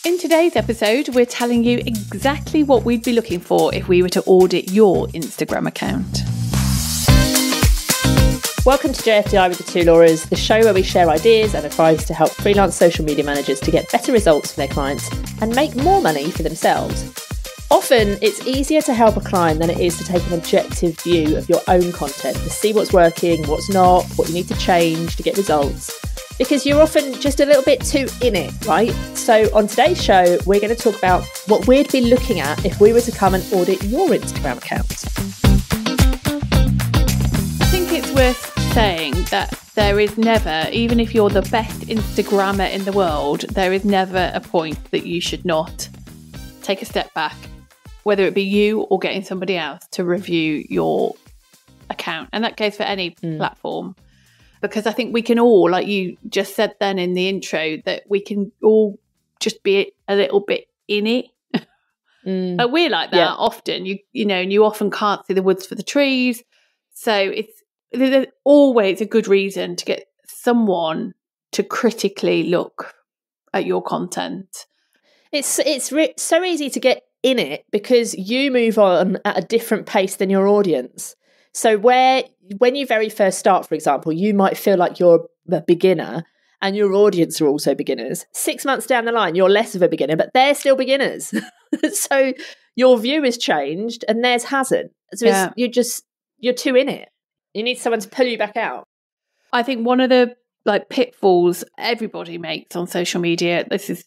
In today's episode, we're telling you exactly what we'd be looking for if we were to audit your Instagram account. Welcome to JFDI with the Two Lauras, the show where we share ideas and advice to help freelance social media managers to get better results for their clients and make more money for themselves. Often, it's easier to help a client than it is to take an objective view of your own content, to see what's working, what's not, what you need to change to get results. Because you're often just a little bit too in it, right? So on today's show, we're going to talk about what we'd be looking at if we were to come and audit your Instagram account. I think it's worth saying that there is never, even if you're the best Instagrammer in the world, there is never a point that you should not take a step back, whether it be you or getting somebody else to review your account. And that goes for any platform. Because I think we can all, like you just said then in the intro, that we can all just be a little bit in it. But we're like that often, you know, and you often can't see the woods for the trees. So there's always a good reason to get someone to critically look at your content. It's so easy to get in it because you move on at a different pace than your audience. So when you very first start, for example, you might feel like you're a beginner and your audience are also beginners. 6 months down the line, you're less of a beginner, but they're still beginners. So your view has changed and theirs hasn't. So you're too in it. You need someone to pull you back out. I think one of the pitfalls everybody makes on social media, this is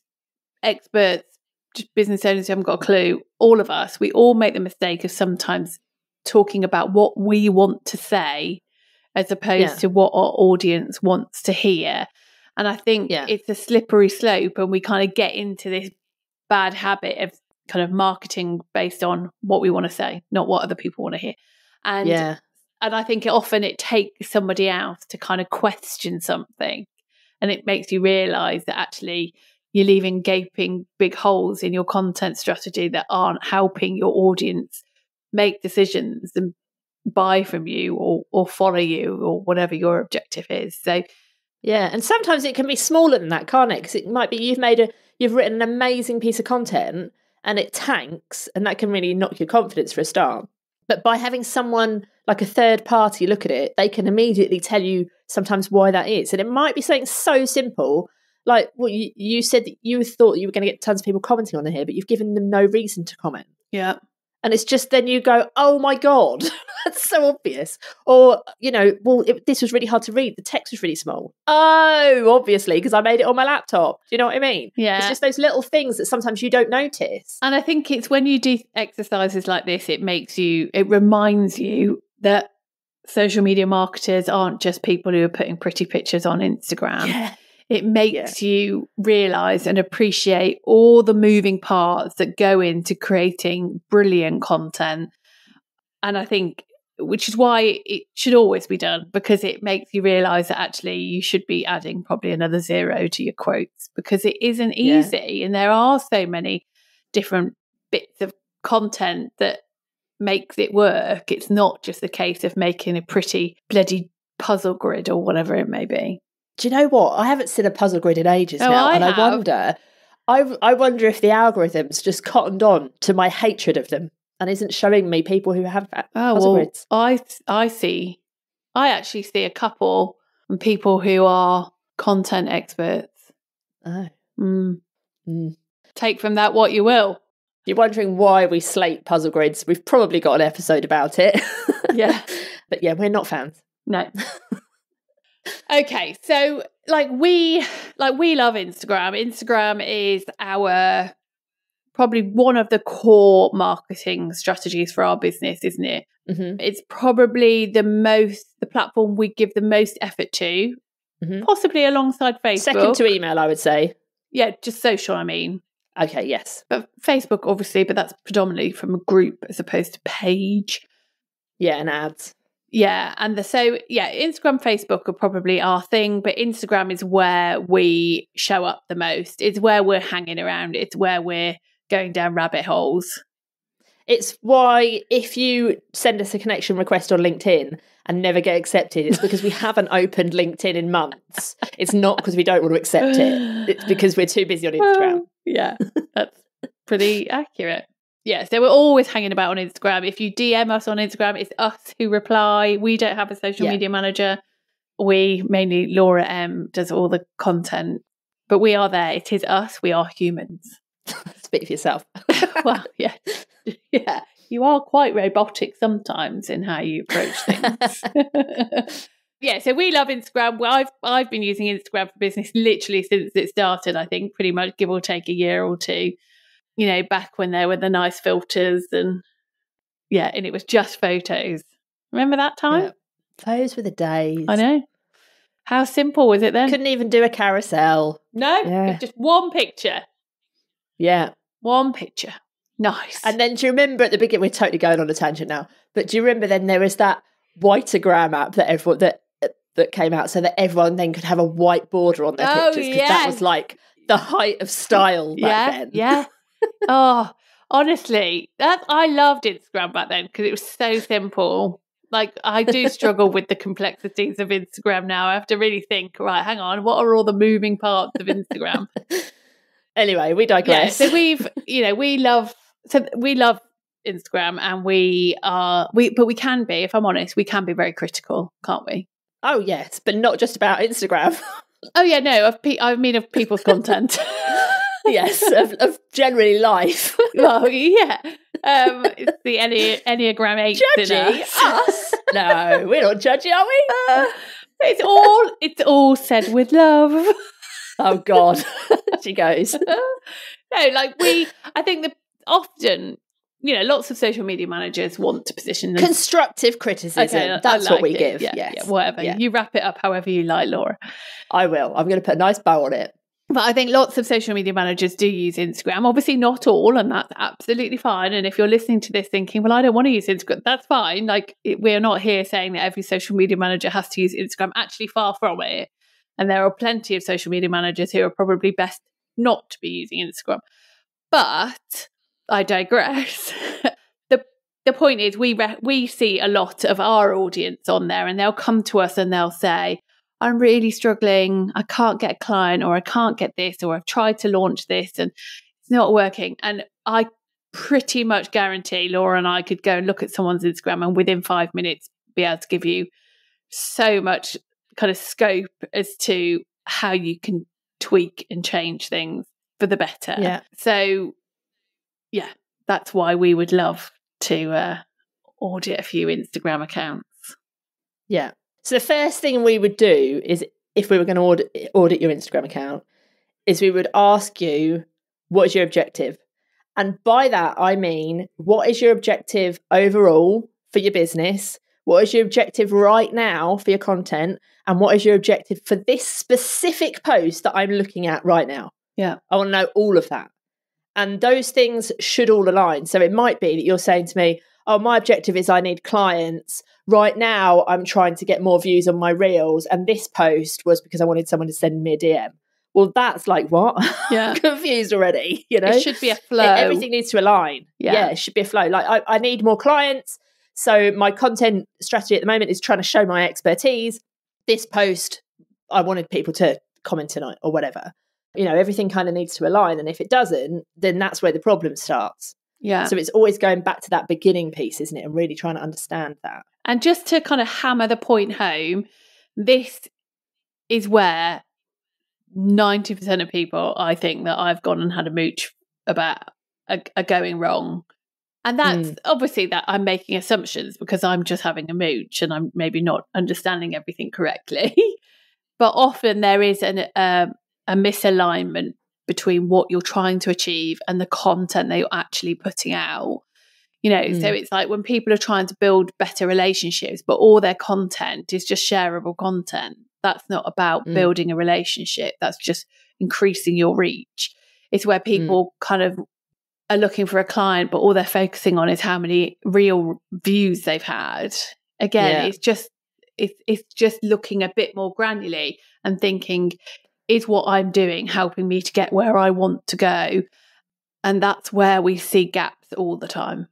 experts, just business owners who haven't got a clue, all of us, we all make the mistake of sometimes talking about what we want to say as opposed to what our audience wants to hear. And I think it's a slippery slope, and we kind of get into this bad habit of kind of marketing based on what we want to say, not what other people want to hear. And I think often it takes somebody else to kind of question something, and it makes you realise that actually you're leaving gaping big holes in your content strategy that aren't helping your audience make decisions and buy from you or follow you or whatever your objective is. So and sometimes it can be smaller than that, can't it? Because it might be you've written an amazing piece of content and it tanks, and that can really knock your confidence for a start. But by having someone like a third party look at it, they can immediately tell you sometimes why that is. And it might be something so simple, like you said that you thought you were going to get tons of people commenting on it here, but you've given them no reason to comment. Yeah. And it's just then you go, oh my God, that's so obvious. Or, this was really hard to read. The text was really small. Oh, obviously, because I made it on my laptop. Do you know what I mean? Yeah. It's just those little things that sometimes you don't notice. And I think it's when you do exercises like this, it reminds you that social media marketers aren't just people who are putting pretty pictures on Instagram. Yeah. It makes you realise and appreciate all the moving parts that go into creating brilliant content. And I think, which is why it should always be done, because it makes you realise that actually you should be adding probably another 0 to your quotes, because it isn't easy. And there are so many different bits of content that makes it work. It's not just a case of making a pretty bloody puzzle grid or whatever it may be. Do you know what? I haven't seen a puzzle grid in ages now, I wonder if the algorithms just cottoned on to my hatred of them and isn't showing me people who have puzzle grids. I actually see a couple of people who are content experts. Take from that what you will. You're wondering why we slate puzzle grids. We've probably got an episode about it. Yeah. But we're not fans. No. Okay, so we love Instagram. Instagram is our probably one of the core marketing strategies for our business, isn't it? Mm-hmm. It's probably the platform we give the most effort to, possibly alongside Facebook. Second to email, I would say. Yeah, just social, I mean. Okay, yes. But Facebook, obviously, but that's predominantly from a group as opposed to page. Yeah, and ads. Yeah, Instagram, Facebook are probably our thing, but Instagram is where we show up the most. It's where we're hanging around. It's where we're going down rabbit holes. It's why if you send us a connection request on LinkedIn and never get accepted, it's because we haven't opened LinkedIn in months. It's not because we don't want to accept it. It's because we're too busy on Instagram. Yeah, that's pretty accurate. Yeah, so we're always hanging about on Instagram. If you DM us on Instagram, it's us who reply. We don't have a social media manager. We, mainly Laura M, does all the content. But we are there. It is us. We are humans. Speak for yourself. Well, yeah. Yeah. You are quite robotic sometimes in how you approach things. Yeah, so we love Instagram. Well, I've been using Instagram for business literally since it started, I think, pretty much give or take a year or two. You know, back when there were the nice filters and it was just photos. Remember that time? Yeah. Those were the days. I know. How simple was it then? Couldn't even do a carousel. No, it was just one picture. Yeah. One picture. Nice. And then do you remember at the beginning, we're totally going on a tangent now, but do you remember then there was that Whiteogram app that everyone that came out so that everyone then could have a white border on their pictures, because that was like the height of style back then. Yeah. Oh, honestly, I loved Instagram back then because it was so simple. Like, I do struggle with the complexities of Instagram now. I have to really think, right, hang on, what are all the moving parts of Instagram? Anyway, we digress. Yeah, so we love Instagram, and but we can be, if I'm honest, we can be very critical, can't we? Oh, yes, but not just about Instagram. Oh, yeah, no, I mean of people's content. Yes, of generally life. Well, yeah. It's the Enneagram 8 judgy us. No, we're not judgy, are we? It's all said with love. Oh God, she goes. No, like I think that often, lots of social media managers want to position them. Constructive criticism. Okay, that's what we give. Yeah, whatever. Yeah. You wrap it up however you like, Laura. I will. I'm going to put a nice bow on it. But I think lots of social media managers do use Instagram. Obviously not all, and that's absolutely fine. And if you're listening to this thinking, well, I don't want to use Instagram, that's fine. Like, we're not here saying that every social media manager has to use Instagram. Actually, far from it. And there are plenty of social media managers who are probably best not to be using Instagram. But I digress. The point is, we see a lot of our audience on there, and they'll come to us and they'll say, I'm really struggling, I can't get a client, or I can't get this, or I've tried to launch this and it's not working. And I pretty much guarantee Laura and I could go and look at someone's Instagram and within 5 minutes be able to give you so much kind of scope as to how you can tweak and change things for the better. Yeah. So, yeah, that's why we would love to audit a few Instagram accounts. Yeah. So the first thing we would do is, if we were going to audit your Instagram account, is we would ask you, what is your objective? And by that, I mean, what is your objective overall for your business? What is your objective right now for your content? And what is your objective for this specific post that I'm looking at right now? Yeah. I want to know all of that. And those things should all align. So it might be that you're saying to me, oh, my objective is I need clients. Right now, I'm trying to get more views on my reels. And this post was because I wanted someone to send me a DM. Well, that's like, what? Yeah. I'm confused already. It should be a flow. Everything needs to align. Yeah, it should be a flow. Like, I need more clients. So my content strategy at the moment is trying to show my expertise. This post, I wanted people to comment tonight or whatever. Everything kind of needs to align. And if it doesn't, then that's where the problem starts. Yeah. So it's always going back to that beginning piece, isn't it? And really trying to understand that. And just to kind of hammer the point home, this is where 90% of people, I think, that I've gone and had a mooch about are going wrong. And that's obviously that I'm making assumptions because I'm just having a mooch and I'm maybe not understanding everything correctly. But often there is a misalignment between what you're trying to achieve and the content that you're actually putting out. So it's like when people are trying to build better relationships, but all their content is just shareable content. That's not about building a relationship. That's just increasing your reach. It's where people kind of are looking for a client, but all they're focusing on is how many real views they've had. Again, it's just looking a bit more granularly and thinking, is what I'm doing helping me to get where I want to go? And that's where we see gaps all the time.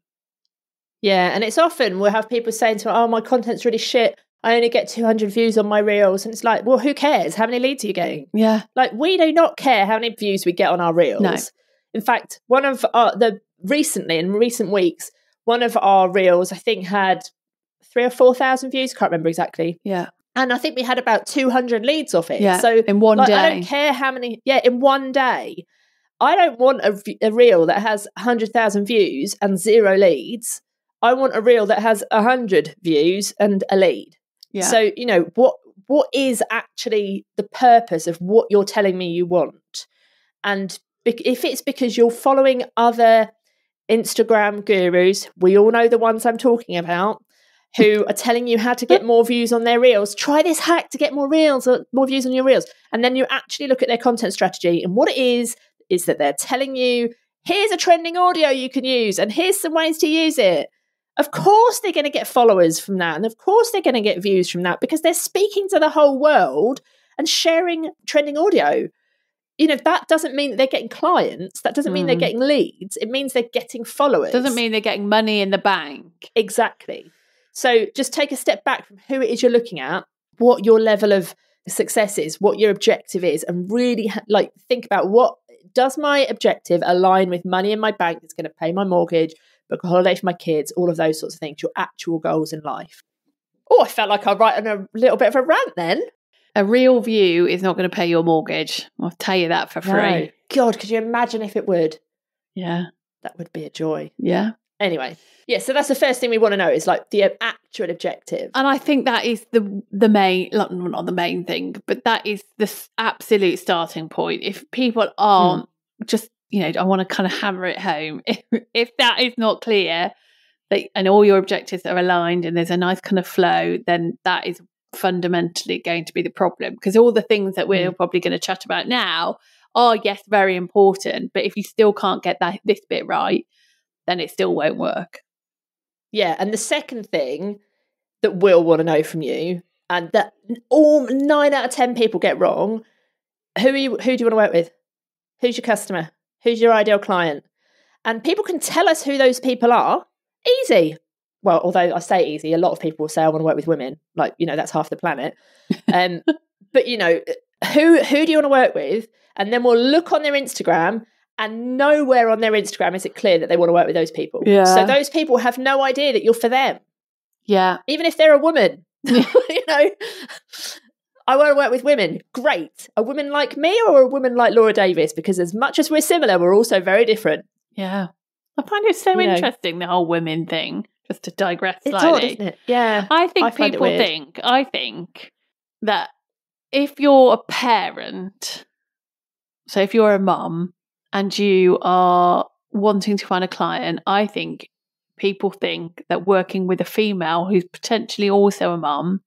Yeah, and it's often we'll have people saying to me, oh, my content's really shit. I only get 200 views on my reels. And it's like, well, who cares? How many leads are you getting? Yeah. Like, we do not care how many views we get on our reels. No. In fact, one of in recent weeks, one of our reels, I think, had 3,000 or 4,000 views. Can't remember exactly. Yeah. And I think we had about 200 leads off it. Yeah. So in one day. I don't care how many. Yeah, in one day. I don't want a reel that has 100,000 views and 0 leads. I want a reel that has 100 views and a lead. Yeah. So, what is actually the purpose of what you're telling me you want? And if it's because you're following other Instagram gurus, we all know the ones I'm talking about, who are telling you how to get more views on their reels. Try this hack to get more reels or more views on your reels. And then you actually look at their content strategy, and what it is that they're telling you, here's a trending audio you can use and here's some ways to use it. Of course they're going to get followers from that, and of course they're going to get views from that, because they're speaking to the whole world and sharing trending audio. That doesn't mean that they're getting clients. That doesn't mean they're getting leads. It means they're getting followers. Doesn't mean they're getting money in the bank. Exactly. So just take a step back from who it is you're looking at, what your level of success is, what your objective is, and really think about, what does my objective align with money in my bank that's going to pay my mortgage, book a holiday for my kids, all of those sorts of things, your actual goals in life. Oh, I felt like I'll write on a little bit of a rant then. A real view is not going to pay your mortgage. I'll tell you that for free. No. God, could you imagine if it would? Yeah. That would be a joy. Yeah. Anyway, yeah, so that's the first thing we want to know, is the actual objective. And I think that is the main, not the main thing, but that is the absolute starting point. If people aren't just, I want to kind of hammer it home. If that is not clear, and all your objectives are aligned and there's a nice kind of flow, then that is fundamentally going to be the problem. Because all the things that we're probably going to chat about now are, yes, very important, but if you still can't get this bit right, then it still won't work. Yeah, and the second thing that we'll want to know from you, and that all 9 out of 10 people get wrong, who do you want to work with? Who's your customer? Who's your ideal client? And people can tell us who those people are. Easy. Well, although I say easy, a lot of people will say I want to work with women. That's half the planet. But who do you want to work with? And then we'll look on their Instagram, and nowhere on their Instagram is it clear that they want to work with those people. Yeah. So those people have no idea that you're for them. Yeah. Even if they're a woman. I want to work with women. Great. A woman like me or a woman like Laura Davis? Because as much as we're similar, we're also very different. Yeah. I find it so interesting, the whole women thing, just to digress slightly. It's odd, isn't it? Yeah. I think I think that if you're a parent, so if you're a mum and you are wanting to find a client, I think people think that working with a female who's potentially also a mum,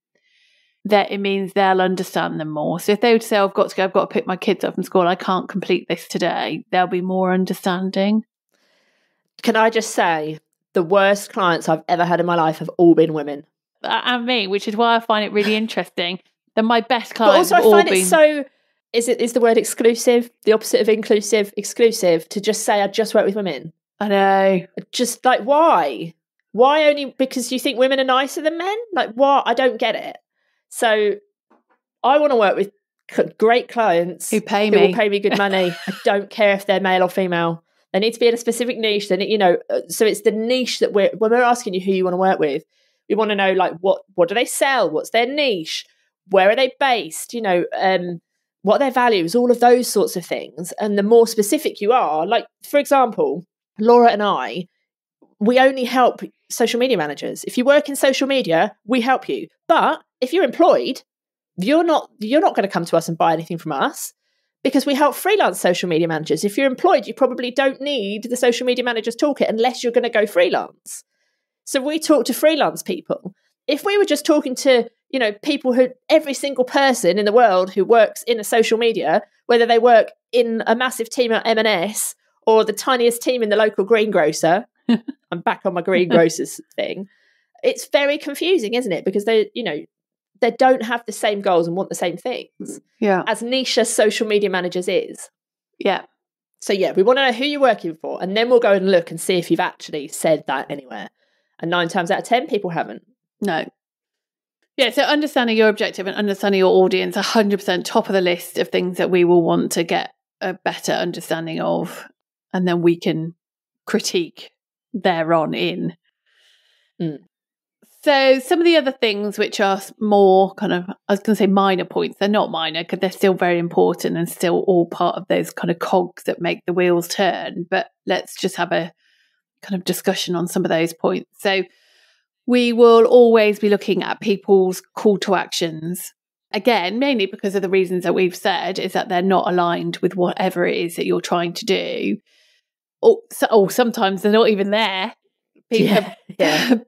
that it means they'll understand them more. So if they would say, I've got to pick my kids up from school, I can't complete this today, they'll be more understanding. Can I just say, the worst clients I've ever had in my life have all been women. And me, which is why I find it really interesting. That my best clients but also I find it so... Is the word exclusive the opposite of inclusive? Exclusive, to just say I just work with women. I know. Just why? Why only because you think women are nicer than men? What? I don't get it. So I want to work with great clients who will pay me good money. I don't care if they're male or female. They need to be in a specific niche. So it's the niche that when we're asking you who you want to work with, we want to know what do they sell? What's their niche? Where are they based? What are their values? All of those sorts of things. And the more specific you are, for example, Laura and I, we only help social media managers. If you work in social media, we help you. But if you're employed, you're not going to come to us and buy anything from us, because we help freelance social media managers. If you're employed, you probably don't need the social media manager's toolkit unless you're going to go freelance. So we talk to freelance people. If we were just talking to, people who, every single person in the world who works in a social media, whether they work in a massive team at M&S or the tiniest team in the local greengrocer, I'm back on my greengrocers thing, it's very confusing, isn't it? Because they don't have the same goals and want the same things. Yeah. As niche as social media managers is. Yeah. So we want to know who you're working for, and then we'll go and look and see if you've actually said that anywhere. And 9 times out of 10, people haven't. No. Yeah, so understanding your objective and understanding your audience, 100% top of the list of things that we will want to get a better understanding of. and then we can critique thereon in. So some of the other things which are more kind of, I was going to say minor points, they're not minor because they're still very important and still all part of those kind of cogs that make the wheels turn. But let's just have a kind of discussion on some of those points. So we will always be looking at people's call to actions. Again, mainly because of the reasons that we've said, is that they're not aligned with whatever it is that you're trying to do. Or sometimes they're not even there.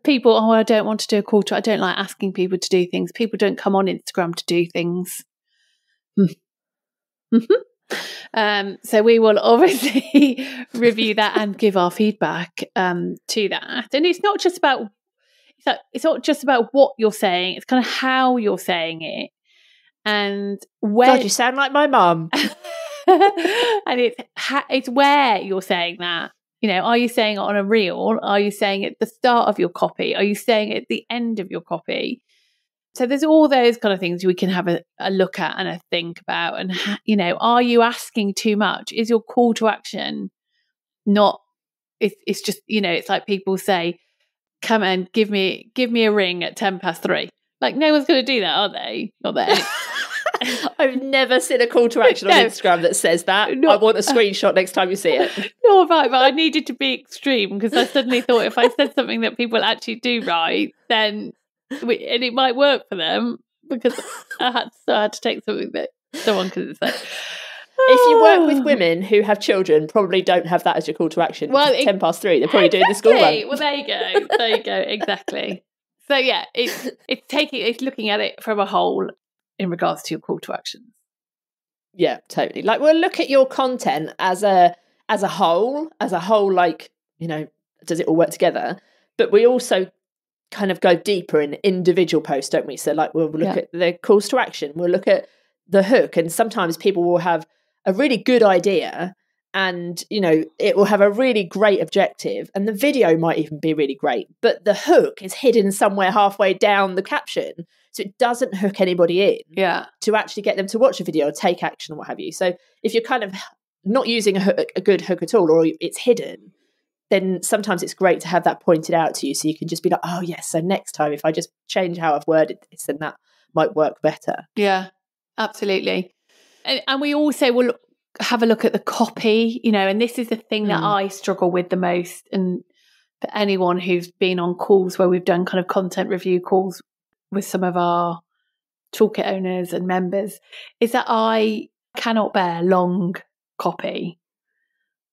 People, I don't want to do a call to, I don't like asking people to do things. People don't come on Instagram to do things. So we will obviously review that and give our feedback to that. And it's not just about what you're saying, it's kind of how you're saying it. And where God, you sound like my mum. and it's where you're saying that. You know, are you saying it on a reel? Are you saying it at the start of your copy? Are you saying it at the end of your copy? So there's all those kind of things we can have a look at and a think about. And, you know, are you asking too much? Is your call to action not, it's just, you know, it's like people say, come and give me a ring at 3:10. Like, no one's going to do that, are they? Not there. I've never seen a call to action on Instagram that says that. I want a screenshot next time you see it. No, right, but I needed to be extreme because I suddenly thought if I said something that people actually do right, then and it might work for them, because I had to take something that someone could say. If you work with women who have children, probably don't have that as your call to action. Well, 3:10, they're probably doing the school run. Well, there you go, exactly. So yeah, it's looking at it from a whole in regards to your call to actions. Yeah, totally. Like, we'll look at your content as a whole, like, you know, does it all work together? But we also kind of go deeper in individual posts, don't we? So like, we'll look at the calls to action, we'll look at the hook, and sometimes people will have a really good idea and, you know, it will have a really great objective and the video might even be really great, but the hook is hidden somewhere halfway down the caption. So it doesn't hook anybody in to actually get them to watch a video or take action or what have you. So if you're kind of not using a good hook at all, or it's hidden, then sometimes it's great to have that pointed out to you so you can just be like, oh yes, so next time if I just change how I've worded this, then that might work better. Yeah, absolutely. And we also will have a look at the copy, you know, and this is the thing that I struggle with the most. And for anyone who's been on calls where we've done kind of content review calls with some of our toolkit owners and members, is that I cannot bear long copy.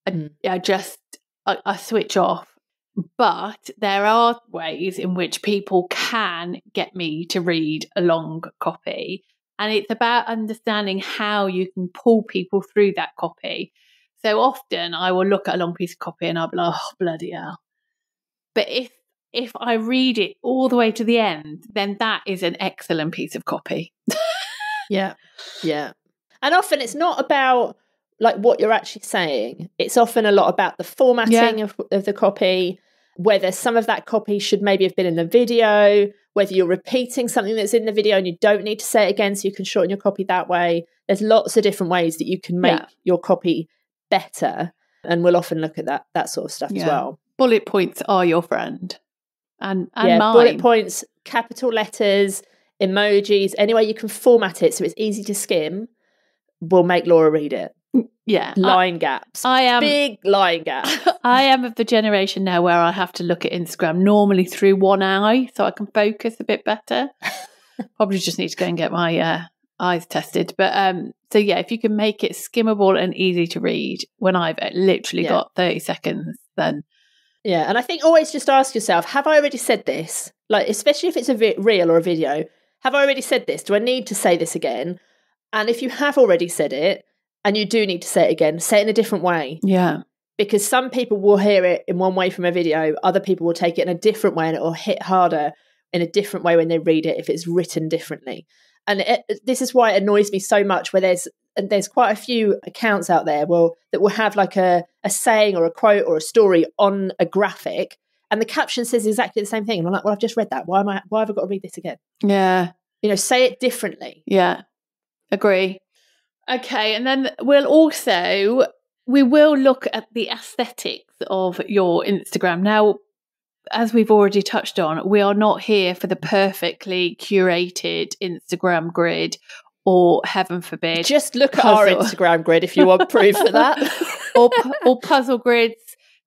I switch off. But there are ways in which people can get me to read a long copy. And it's about understanding how you can pull people through that copy. So often I will look at a long piece of copy and I'll be like, oh, bloody hell. But if I read it all the way to the end, then that is an excellent piece of copy. Yeah. And often it's not about like what you're actually saying. It's often a lot about the formatting of the copy, whether some of that copy should maybe have been in the video, whether you're repeating something that's in the video and you don't need to say it again so you can shorten your copy that way. There's lots of different ways that you can make your copy better. And we'll often look at that sort of stuff as well. Bullet points are your friend. And mine. Bullet points, capital letters, emojis, any way you can format it so it's easy to skim will make Laura read it. Yeah. Line gaps. Big line gaps. I am of the generation now where I have to look at Instagram normally through one eye so I can focus a bit better. Probably just need to go and get my eyes tested. But so yeah, if you can make it skimmable and easy to read when I've literally got 30 seconds, then. Yeah. And I think always just ask yourself, have I already said this? Like, especially if it's a reel or a video, have I already said this? Do I need to say this again? And if you have already said it, and you do need to say it again, say it in a different way. Yeah. Because some people will hear it in one way from a video, other people will take it in a different way and it will hit harder in a different way when they read it if it's written differently. And this is why it annoys me so much where there's quite a few accounts out there that will have like a saying or a quote or a story on a graphic and the caption says exactly the same thing. And I'm like, well, I've just read that. Why have I got to read this again? Yeah. You know, say it differently. Yeah. Agree. Okay, and then we'll also we will look at the aesthetics of your Instagram. Now, as we've already touched on, we are not here for the perfectly curated Instagram grid or, heaven forbid, just look at our Instagram grid if you want proof of that. or puzzle grids.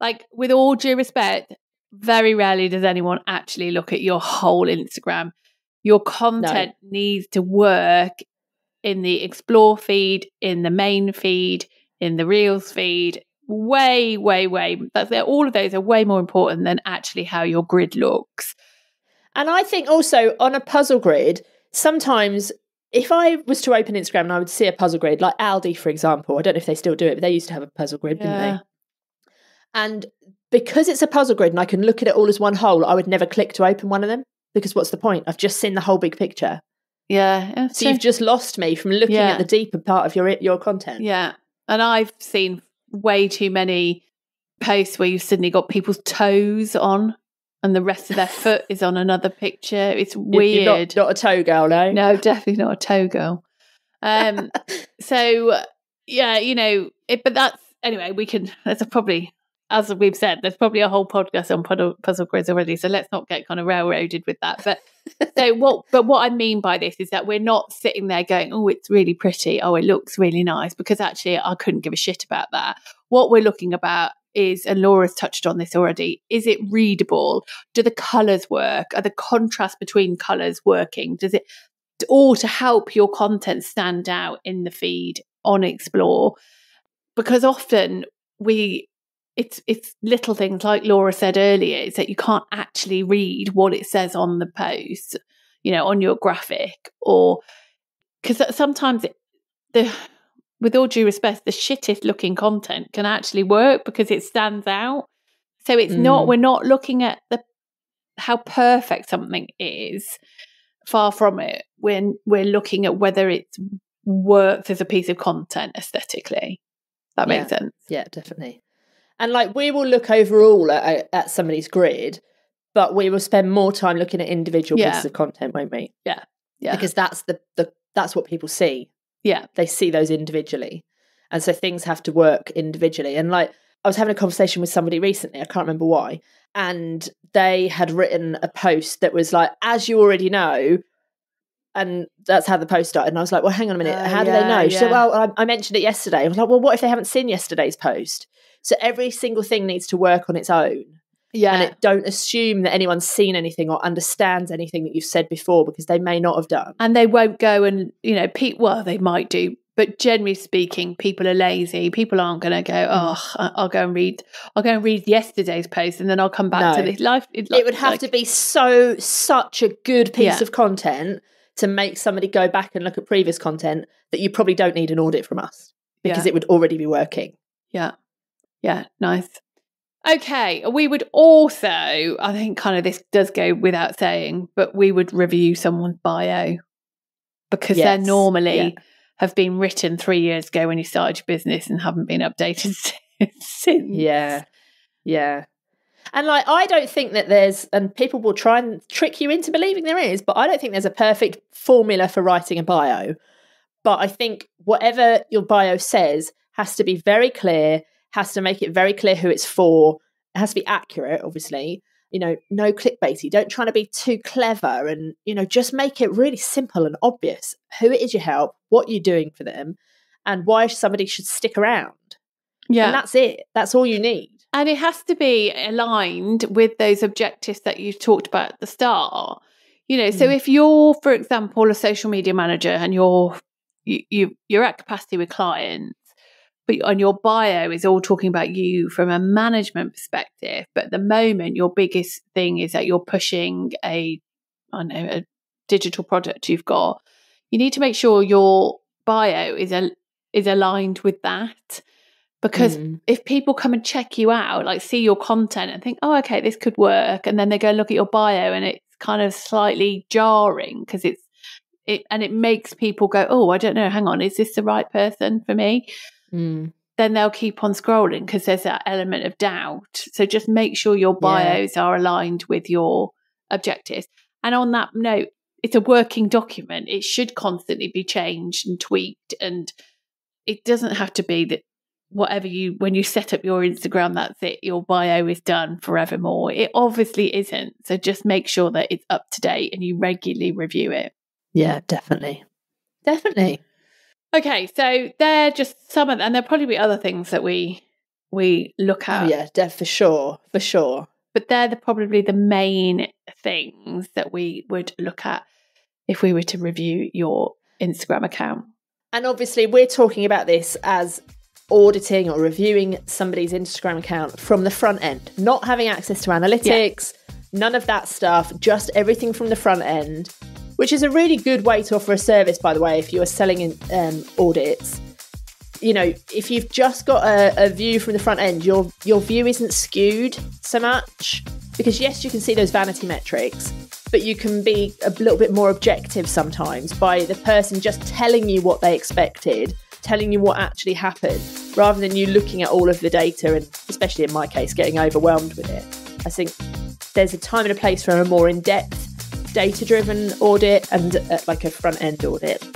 Like, with all due respect, very rarely does anyone actually look at your whole Instagram. Your content needs to work in the Explore feed, in the main feed, in the Reels feed. Way. All of those are way more important than actually how your grid looks. And I think also on a puzzle grid, sometimes if I was to open Instagram and I would see a puzzle grid, like Aldi, for example, I don't know if they still do it, but they used to have a puzzle grid, didn't they? And because it's a puzzle grid and I can look at it all as one whole, I would never click to open one of them, because what's the point? I've just seen the whole big picture. Yeah. So you've just lost me from looking at the deeper part of your content. Yeah. And I've seen way too many posts where you've suddenly got people's toes on and the rest of their foot is on another picture. It's weird. You're not a toe girl, no? No, definitely not a toe girl. So, yeah, but that's, anyway, there's probably, as we've said, there's probably a whole podcast on puzzle grids already, so let's not get kind of railroaded with that. But what I mean by this is that we're not sitting there going, oh, it's really pretty, oh, it looks really nice, because actually I couldn't give a shit about that. What we're looking about is, and Laura's touched on this already, is it readable? Do the colours work? Are the contrasts between colours working? Does it all to help your content stand out in the feed on Explore? Because often it's little things, like Laura said earlier, is that you can't actually read what it says on the post, on your graphic, or because sometimes with all due respect, the shittest looking content can actually work because it stands out. So it's we're not looking at how perfect something is. Far from it. When we're looking at whether it works as a piece of content aesthetically. That makes sense. Yeah, definitely. And like, we will look overall at somebody's grid, but we will spend more time looking at individual pieces of content, won't we? Yeah. Because that's that's what people see. Yeah. They see those individually. And so things have to work individually. And like, I was having a conversation with somebody recently, I can't remember why, and they had written a post that was like, as you already know, and that's how the post started. And I was like, well, hang on a minute, how do they know? She said, well, I mentioned it yesterday. I was like, well, what if they haven't seen yesterday's post? So every single thing needs to work on its own. Yeah. And don't assume that anyone's seen anything or understands anything that you've said before, because they may not have done. And they won't go and, well, they might do, but generally speaking, people are lazy. People aren't going to go, I'll go and read yesterday's post and then I'll come back to this life. It would have to be such a good piece of content to make somebody go back and look at previous content that you probably don't need an audit from us, because it would already be working. Yeah. Yeah. Nice. Okay, we would also, I think kind of this does go without saying, but we would review someone's bio, because they normally have been written 3 years ago when you started your business and haven't been updated since. Yeah. And like, I don't think that and people will try and trick you into believing there is, but I don't think there's a perfect formula for writing a bio. But I think whatever your bio says has to be very clear, has to make it very clear who it's for. It has to be accurate, obviously. No clickbaity. Don't try to be too clever, and, just make it really simple and obvious who it is you help, what you're doing for them, and why somebody should stick around. Yeah. And that's it. That's all you need. And it has to be aligned with those objectives that you talked about at the start. So if you're, for example, a social media manager and you're at capacity with clients, but on your bio is all talking about you from a management perspective, but at the moment your biggest thing is that you're pushing a digital product you've got, you need to make sure your bio is aligned with that. Because if people come and check you out, like see your content and think, oh, okay, this could work, and then they go look at your bio and it's kind of slightly jarring because it makes people go, oh, I don't know, hang on, is this the right person for me? Then they'll keep on scrolling because there's that element of doubt. So just make sure your bios are aligned with your objectives. And on that note, it's a working document. It should constantly be changed and tweaked, and it doesn't have to be that when you set up your Instagram, that's it, your bio is done forevermore. It obviously isn't. So just make sure that it's up to date and you regularly review it. Yeah, definitely. Definitely. Okay, so they're just some of them, and there'll probably be other things that we look at. Oh, yeah, for sure. But they're probably the main things that we would look at if we were to review your Instagram account. And obviously we're talking about this as auditing or reviewing somebody's Instagram account from the front end, not having access to analytics, none of that stuff, just everything from the front end, which is a really good way to offer a service, by the way, if you're selling in audits. You know, if you've just got a view from the front end, your view isn't skewed so much, because yes, you can see those vanity metrics, but you can be a little bit more objective sometimes by the person just telling you what they expected, telling you what actually happened, rather than you looking at all of the data and, especially in my case, getting overwhelmed with it. I think there's a time and a place for a more in-depth data-driven audit and like a front-end audit.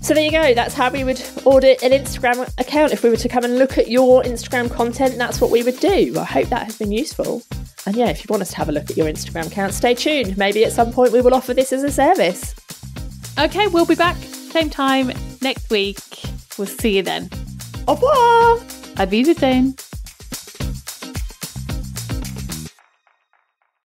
So there you go. That's how we would audit an Instagram account. If we were to come and look at your Instagram content, that's what we would do. I hope that has been useful. And yeah, if you want us to have a look at your Instagram account, stay tuned. Maybe at some point we will offer this as a service. Okay, we'll be back same time next week. We'll see you then. Au revoir! Auf Wiedersehen.